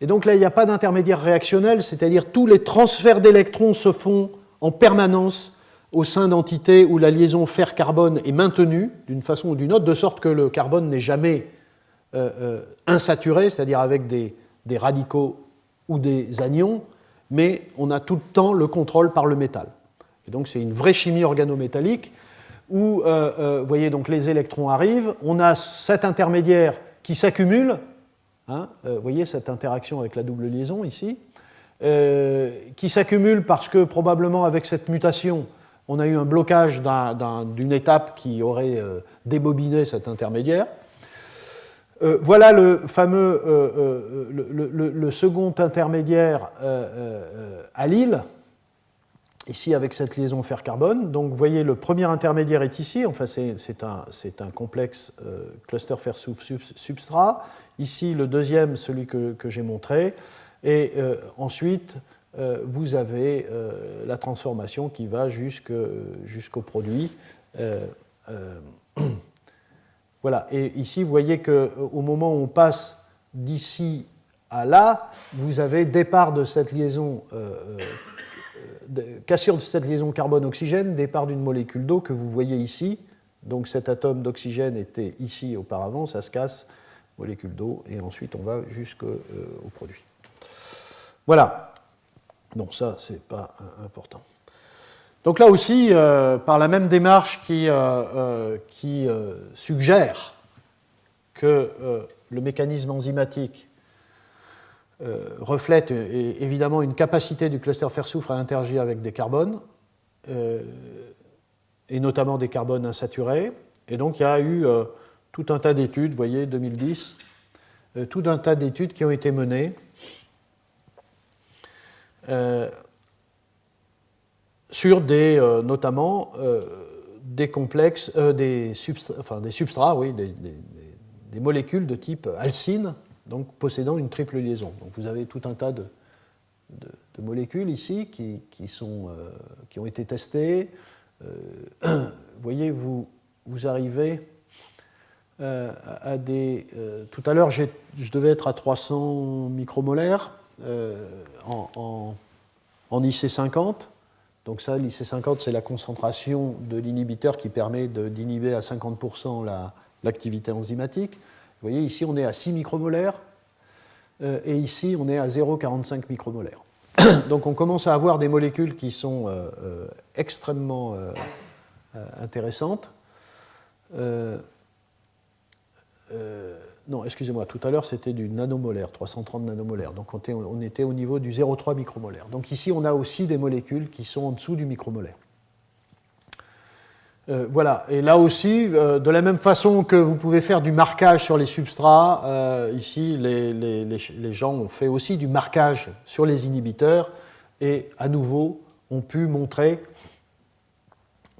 Et donc là, il n'y a pas d'intermédiaire réactionnel, c'est-à-dire tous les transferts d'électrons se font en permanence au sein d'entités où la liaison fer-carbone est maintenue d'une façon ou d'une autre, de sorte que le carbone n'est jamais insaturé, c'est-à-dire avec des radicaux ou des anions, mais on a tout le temps le contrôle par le métal. Et donc c'est une vraie chimie organométallique où, vous voyez, donc les électrons arrivent, on a cet intermédiaire qui s'accumule. Hein, vous voyez cette interaction avec la double liaison ici, qui s'accumule parce que probablement avec cette mutation, on a eu un blocage d'une étape qui aurait débobiné cet intermédiaire. Voilà le fameux, le second intermédiaire allyle, ici avec cette liaison fer-carbone. Donc vous voyez, le premier intermédiaire est ici, enfin c'est un complexe cluster fer-substrat. Ici, le deuxième, celui que j'ai montré. Et ensuite, vous avez la transformation qui va jusqu'au produit. Voilà. Et ici, vous voyez qu'au moment où on passe d'ici à là, vous avez départ de cette liaison, cassure de cette liaison carbone-oxygène, départ d'une molécule d'eau que vous voyez ici. Donc cet atome d'oxygène était ici auparavant, ça se casse, molécule d'eau, et ensuite on va jusqu'au produit. Voilà. Non, ça, c'est pas important. Donc là aussi, par la même démarche qui suggère que le mécanisme enzymatique reflète évidemment une capacité du cluster fer-soufre à interagir avec des carbones, et notamment des carbones insaturés. Et donc il y a eu tout un tas d'études, vous voyez, 2010, tout un tas d'études qui ont été menées sur notamment des complexes, des substrats, oui, des molécules de type alcine, donc possédant une triple liaison. Donc vous avez tout un tas de molécules ici qui ont été testées. Vous voyez, vous arrivez à des... tout à l'heure, je devais être à 300 micromolaires en IC50. Donc ça, l'IC50, c'est la concentration de l'inhibiteur qui permet d'inhiber à 50% l'activité enzymatique. Vous voyez, ici, on est à 6 micromolaires, et ici, on est à 0,45 micromolaires. Donc on commence à avoir des molécules qui sont extrêmement intéressantes. Non, excusez-moi, tout à l'heure c'était du nanomolaire, 330 nanomolaires, donc on était au niveau du 0,3 micromolaire. Donc ici on a aussi des molécules qui sont en dessous du micromolaire. Voilà, et là aussi, de la même façon que vous pouvez faire du marquage sur les substrats, ici les gens ont fait aussi du marquage sur les inhibiteurs et à nouveau ont pu montrer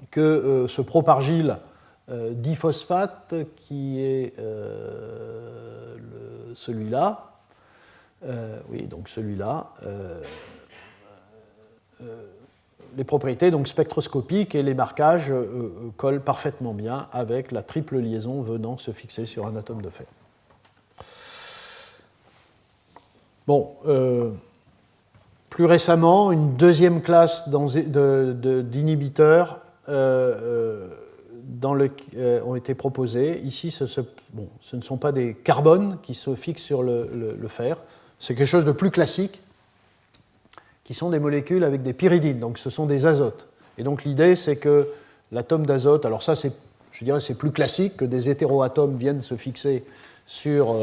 que ce propargyle diphosphate qui est celui-là, oui, donc celui-là, les propriétés donc spectroscopiques et les marquages collent parfaitement bien avec la triple liaison venant se fixer sur un atome de fer. Bon, plus récemment, une deuxième classe d'inhibiteurs ont été proposés. Ici, ce ne sont pas des carbones qui se fixent sur le fer, c'est quelque chose de plus classique, qui sont des molécules avec des pyridines, donc ce sont des azotes. Et donc l'idée, c'est que l'atome d'azote, alors ça, je dirais, c'est plus classique que des hétéroatomes viennent se fixer sur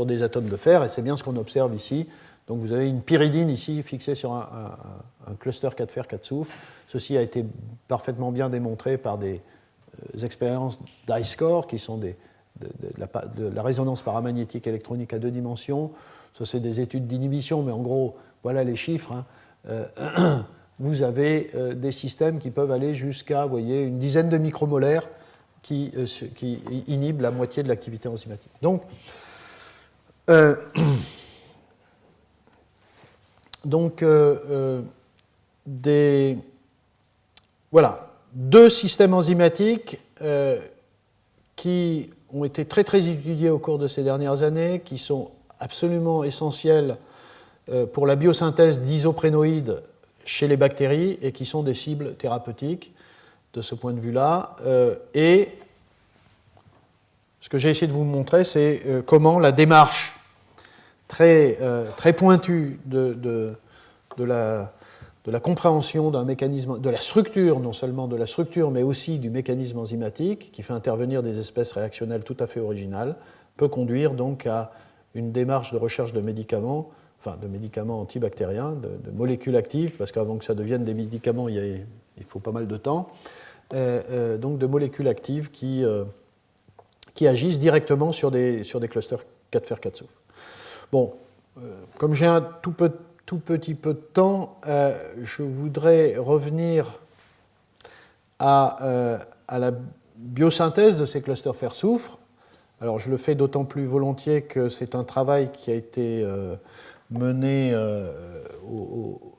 des atomes de fer, et c'est bien ce qu'on observe ici. Donc vous avez une pyridine ici fixée sur un cluster 4 fer 4 soufre. Ceci a été parfaitement bien démontré par des expériences d'I-score, qui sont de la résonance paramagnétique électronique à 2 dimensions. Ça, c'est des études d'inhibition, mais en gros, voilà les chiffres. Vous avez des systèmes qui peuvent aller jusqu'à, vous voyez, une dizaine de micromolaires qui inhibent la moitié de l'activité enzymatique. Donc, voilà, 2 systèmes enzymatiques qui ont été très très étudiés au cours de ces dernières années, qui sont absolument essentiels pour la biosynthèse d'isoprénoïdes chez les bactéries et qui sont des cibles thérapeutiques de ce point de vue-là. Et ce que j'ai essayé de vous montrer, c'est comment la démarche très pointue de la compréhension d'un mécanisme, de la structure, non seulement de la structure, mais aussi du mécanisme enzymatique, qui fait intervenir des espèces réactionnelles tout à fait originales, peut conduire donc à une démarche de recherche de médicaments, enfin de médicaments antibactériens, de molécules actives, parce qu'avant que ça devienne des médicaments, il faut pas mal de temps, donc de molécules actives qui agissent directement sur des clusters 4 fer 4 soufre. Bon, comme j'ai un tout petit peu de temps, je voudrais revenir à la biosynthèse de ces clusters fer-soufre. Alors je le fais d'autant plus volontiers que c'est un travail qui a été mené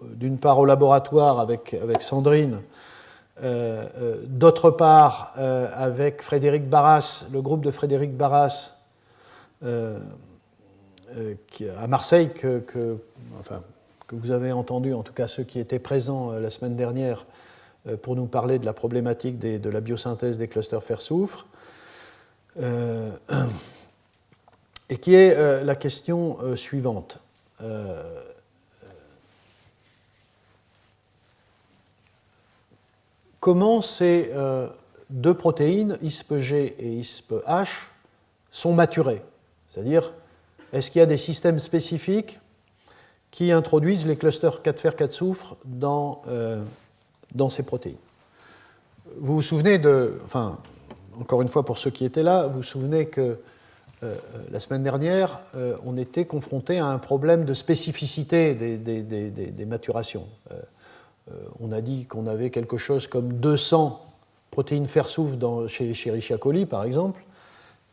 d'une part au laboratoire avec Sandrine, d'autre part avec Frédéric Barras, le groupe de Frédéric Barras à Marseille, que vous avez entendu, en tout cas ceux qui étaient présents la semaine dernière, pour nous parler de la problématique de la biosynthèse des clusters fer-soufre. Et qui est la question suivante. Comment ces 2 protéines, ISPG et ISPH, sont maturées? C'est-à-dire, est-ce qu'il y a des systèmes spécifiques qui introduisent les clusters 4 fer 4 soufre dans ces protéines? Vous vous souvenez encore une fois pour ceux qui étaient là, vous vous souvenez que la semaine dernière, on était confronté à un problème de spécificité des maturations. On a dit qu'on avait quelque chose comme 200 protéines fer-soufre chez Escherichia coli, par exemple,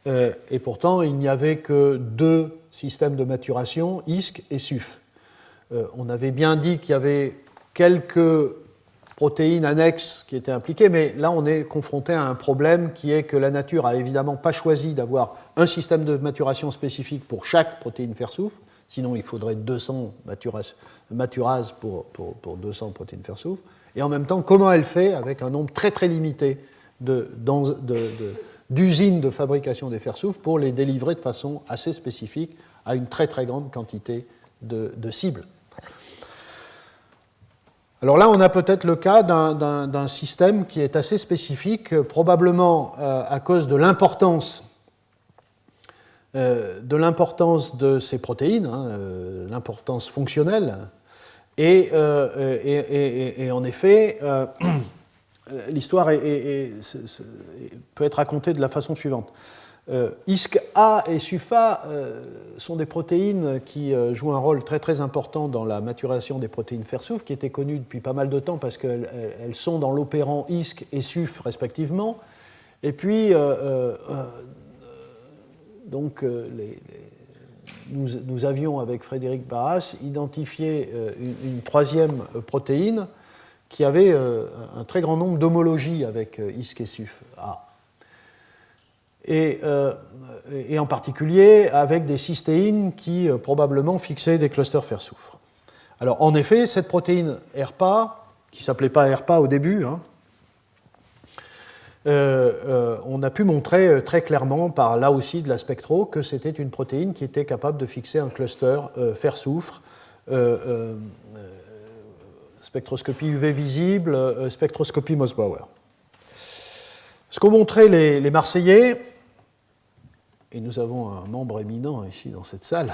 et pourtant il n'y avait que 2 systèmes de maturation, ISC et SUF. On avait bien dit qu'il y avait quelques protéines annexes qui étaient impliquées, mais là on est confronté à un problème qui est que la nature a évidemment pas choisi d'avoir un système de maturation spécifique pour chaque protéine fer-soufre, sinon il faudrait 200 maturases pour 200 protéines fer-soufre, et en même temps comment elle fait avec un nombre très très limité d'usines de fabrication des fer-soufre pour les délivrer de façon assez spécifique à une très très grande quantité de cibles. Alors là, on a peut-être le cas d'un système qui est assez spécifique, probablement à cause de l'importance de ces protéines, l'importance fonctionnelle, et en effet, l'histoire peut être racontée de la façon suivante. ISC-A et SUF-A sont des protéines qui jouent un rôle très très important dans la maturation des protéines fer-soufre, qui étaient connues depuis pas mal de temps parce qu'elles sont dans l'opérant ISC et SUF respectivement. Et puis, donc, nous avions avec Frédéric Barras identifié une 3e protéine qui avait un très grand nombre d'homologies avec ISC et SUF-A. Et en particulier avec des cystéines qui probablement fixaient des clusters fer-soufre. Alors en effet, cette protéine ERPA, qui ne s'appelait pas ERPA au début, on a pu montrer très clairement par là aussi de la spectro que c'était une protéine qui était capable de fixer un cluster fer-soufre, spectroscopie UV visible, spectroscopie Mossbauer. Ce qu'ont montré les Marseillais, et nous avons un membre éminent ici dans cette salle,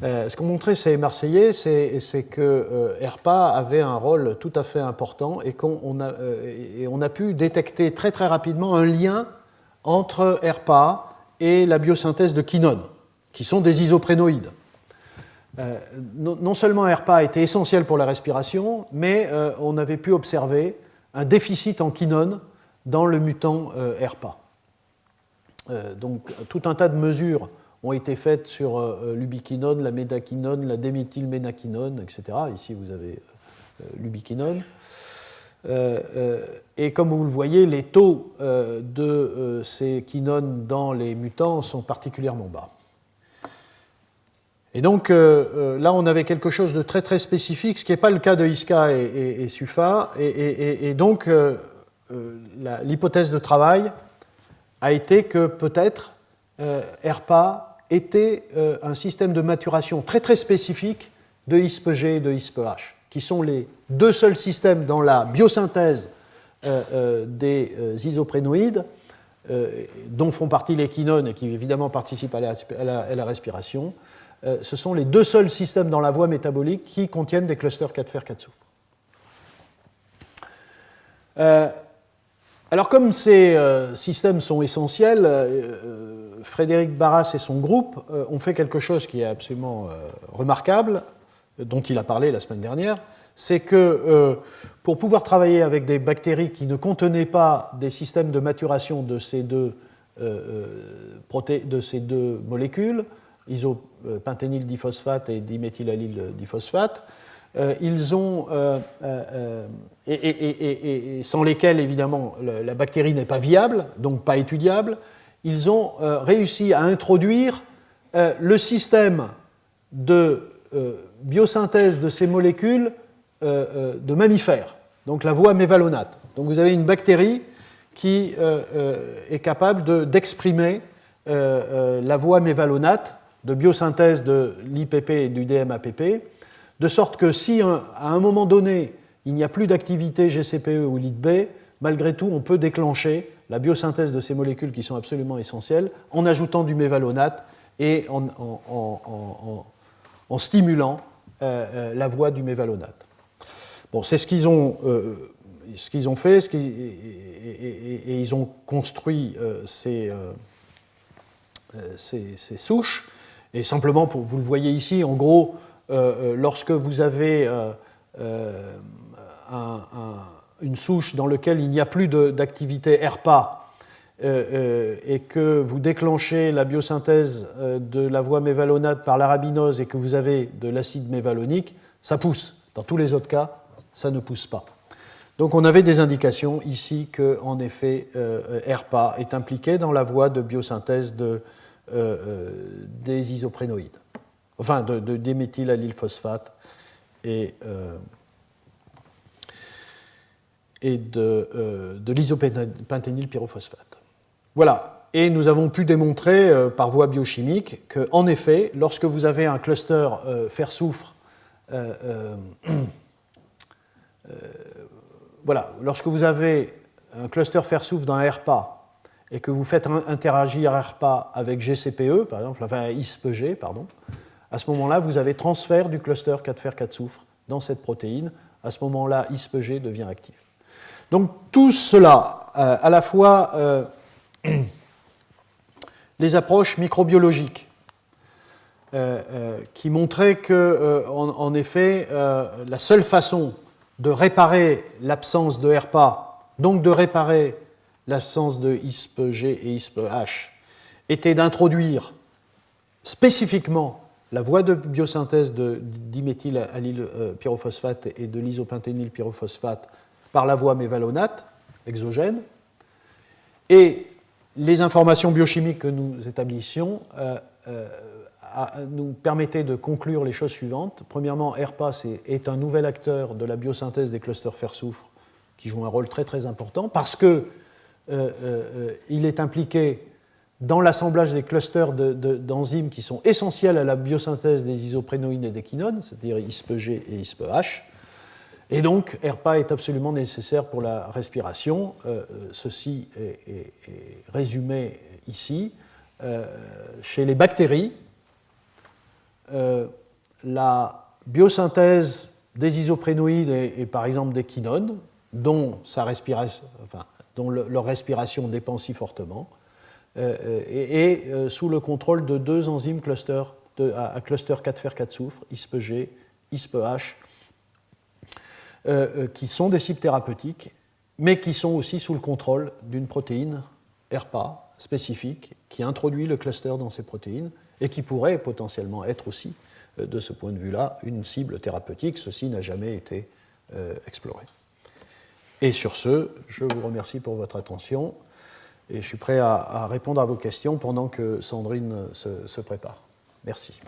ce qu'ont montré ces Marseillais, c'est que ERPA avait un rôle tout à fait important et on a pu détecter très très rapidement un lien entre ERPA et la biosynthèse de quinone, qui sont des isoprénoïdes. Non seulement ERPA était essentiel pour la respiration, mais on avait pu observer un déficit en quinone dans le mutant ERPA. Donc tout un tas de mesures ont été faites sur l'ubiquinone, la médaquinone, la déméthylménaquinone, etc. Ici vous avez l'ubiquinone. Et comme vous le voyez, les taux de ces quinones dans les mutants sont particulièrement bas. Et donc là, on avait quelque chose de très très spécifique, ce qui n'est pas le cas de ISCA et SUFA. Et donc, l'hypothèse de travail a été que peut-être ERPA était un système de maturation très très spécifique de ISPG et de ISPH, qui sont les 2 seuls systèmes dans la biosynthèse des isoprénoïdes, dont font partie les quinones et qui évidemment participent à la respiration. Ce sont les 2 seuls systèmes dans la voie métabolique qui contiennent des clusters 4 fer 4 soufre. Alors comme ces systèmes sont essentiels, Frédéric Barras et son groupe ont fait quelque chose qui est absolument remarquable, dont il a parlé la semaine dernière, c'est que pour pouvoir travailler avec des bactéries qui ne contenaient pas des systèmes de maturation de ces deux molécules, isopentényl diphosphate et diméthylallyl diphosphate, ils ont, et sans lesquels évidemment la bactérie n'est pas viable, donc pas étudiable, ils ont réussi à introduire le système de biosynthèse de ces molécules de mammifères, donc la voie mévalonate. Donc vous avez une bactérie qui est capable d'exprimer la voie mévalonate de biosynthèse de l'IPP et du DMAPP, de sorte que si à un moment donné il n'y a plus d'activité GCPE ou LIDB, malgré tout on peut déclencher la biosynthèse de ces molécules qui sont absolument essentielles en ajoutant du mévalonate et en stimulant la voie du mévalonate. Bon, c'est ce qu'ils ont fait, et ils ont construit ces souches. Et simplement, vous le voyez ici, en gros, lorsque vous avez une souche dans laquelle il n'y a plus d'activité ERPA et que vous déclenchez la biosynthèse de la voie mévalonate par l'arabinose et que vous avez de l'acide mévalonique, ça pousse. Dans tous les autres cas, ça ne pousse pas. Donc on avait des indications ici que, en effet, ERPA est impliqué dans la voie de biosynthèse des isoprénoïdes, enfin de diméthylallylphosphate et de l'isopenténylpyrophosphate. Voilà. Et nous avons pu démontrer par voie biochimique qu'en effet, lorsque vous avez un cluster fer-soufre, voilà, lorsque vous avez un cluster fer-soufre dans un ERPA et que vous faites interagir ERPA avec GCPE, par exemple, enfin ISPG, pardon, à ce moment-là, vous avez transfert du cluster 4fer4-soufre dans cette protéine. À ce moment-là, ISPG devient actif. Donc tout cela, à la fois les approches microbiologiques, qui montraient que, en effet, la seule façon de réparer l'absence de ERPA, donc de réparer l'absence de ISPG et ISPH, était d'introduire spécifiquement la voie de biosynthèse de diméthylallylpyrophosphate et de l'isopenténylpyrophosphate par la voie mévalonate exogène. Et les informations biochimiques que nous établissions nous permettaient de conclure les choses suivantes. Premièrement, ERPA est un nouvel acteur de la biosynthèse des clusters fer-soufre qui joue un rôle très très important parce qu'il est impliqué dans l'assemblage des clusters d'enzymes qui sont essentiels à la biosynthèse des isoprénoïdes et des quinones, c'est-à-dire ISPG et ISPH. Et donc, ERPA est absolument nécessaire pour la respiration. Ceci est résumé ici. Chez les bactéries, la biosynthèse des isoprénoïdes et par exemple des quinones, dont leur respiration dépend si fortement, est sous le contrôle de deux enzymes à cluster 4fer4-soufre, ISPG, ISPH, qui sont des cibles thérapeutiques, mais qui sont aussi sous le contrôle d'une protéine ERPA spécifique qui introduit le cluster dans ces protéines et qui pourrait potentiellement être aussi, de ce point de vue-là, une cible thérapeutique. Ceci n'a jamais été exploré. Et sur ce, je vous remercie pour votre attention et je suis prêt à répondre à vos questions pendant que Sandrine se prépare. Merci.